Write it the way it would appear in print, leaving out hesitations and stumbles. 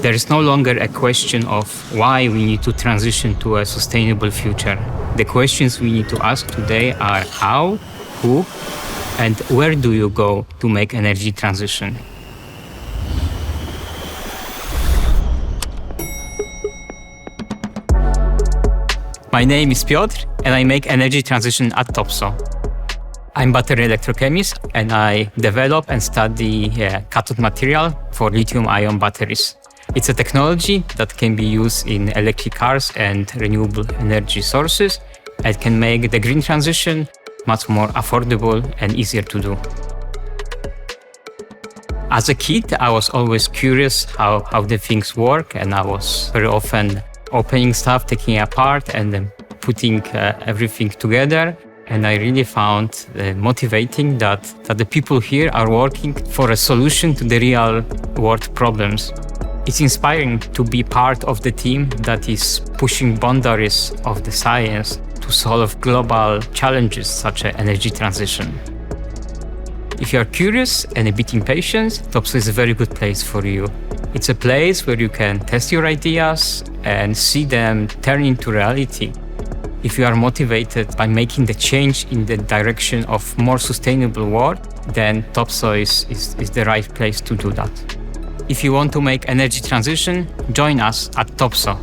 There is no longer a question of why we need to transition to a sustainable future. The questions we need to ask today are how, who, and where do you go to make energy transition? My name is Piotr, and I make energy transition at Topsoe. I'm battery electrochemist, and I develop and study cathode material for lithium-ion batteries. It's a technology that can be used in electric cars and renewable energy sources, and can make the green transition much more affordable and easier to do. As a kid, I was always curious how the things work, and I was very often opening stuff, taking it apart, and then putting everything together. And I really found motivating that the people here are working for a solution to the real world problems. It's inspiring to be part of the team that is pushing boundaries of the science to solve global challenges such as energy transition. If you are curious and a bit impatient, Topsoe is a very good place for you. It's a place where you can test your ideas and see them turn into reality. If you are motivated by making the change in the direction of more sustainable world, then Topsoe is the right place to do that. If you want to make energy transition, join us at Topsoe.